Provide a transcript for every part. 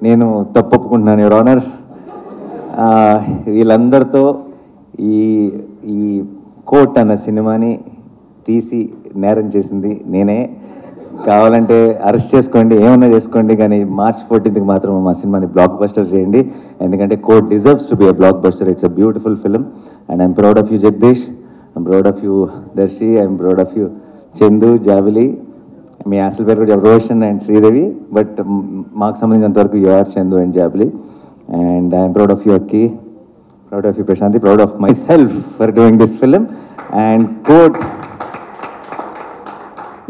నేను తప్పొప్పుకుంటున్నాను your honour. వీళ్ళందరితో ఈ ఈ కోర్ట్ అన్న సినిమాని తీసి నేరం చేసింది నేనే. కావాలంటే అరెస్ట్ చేసుకోండి, ఏమన్నా చేసుకోండి, కానీ March 14th మాత్రం మా సినిమాని బ్లాక్ బస్టర్ చేయండి. ఎందుకంటే court deserves to be a blockbuster. It's a beautiful film and I'm proud of you Jagadish, I'm proud of you Darshi, I'm proud of you Chandu, Jabili. మీ అసలు పేరు కూడా రోషన్ అండ్ శ్రీదేవి, బట్ మాకు సంబంధించినంతవరకు you're Chandu and Jabili. And I'm proud of you Akki, proud of you Prashanthi, proud of myself for doing this film. And court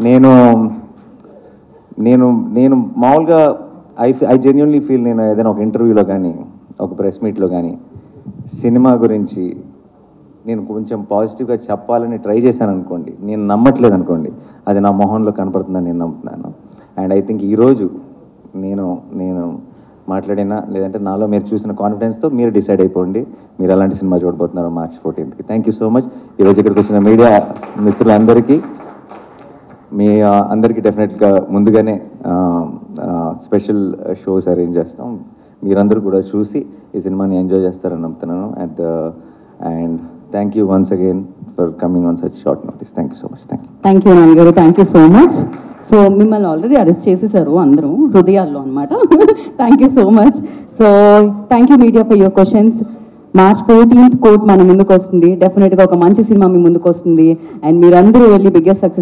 నేను నేను నేను మామూలుగా ఐ జెన్యున్లీ ఫీల్, నేను ఏదైనా ఒక ఇంటర్వ్యూలో కానీ ఒక ప్రెస్ మీట్లో కానీ సినిమా గురించి నేను కొంచెం పాజిటివ్గా చెప్పాలని ట్రై చేశాను అనుకోండి, నేను నమ్మట్లేదు అనుకోండి, అది నా మొహంలో కనపడుతుందని నేను నమ్ముతున్నాను. అండ్ ఐ థింక్ ఈరోజు నేను మాట్లాడినా లేదంటే నాలో మీరు చూసిన కాన్ఫిడెన్స్తో మీరు డిసైడ్ అయిపోండి మీరు ఎలాంటి సినిమా చూడబోతున్నారు March 14th. Thank you so much. ఈరోజు ఇక్కడికి వచ్చిన మీడియా మిత్రులందరికీ, మీ అందరికీ డెఫినెట్గా ముందుగానే స్పెషల్ షోస్ అరేంజ్ చేస్తాం. మీరందరూ కూడా చూసి ఈ సినిమాని ఎంజాయ్ చేస్తారని నమ్ముతున్నాను. And thank you once again for coming on such short notice. Thank you so much. Thank you Nani garu, thank you so much. So మిమ్మల్ని ఆల్రెడీ అరెస్ట్ చేసేసారు అందరూ హృదయాల్లో అనమాట. Thank you so much. So thank you media for your questions. March 14th court మన ముందుకు వస్తుంది. డెఫినెట్గా ఒక మంచి సినిమా మీ ముందుకు వస్తుంది. అండ్ మీరందరూ వెళ్ళి బిగ్గెస్ట్ సక్సెస్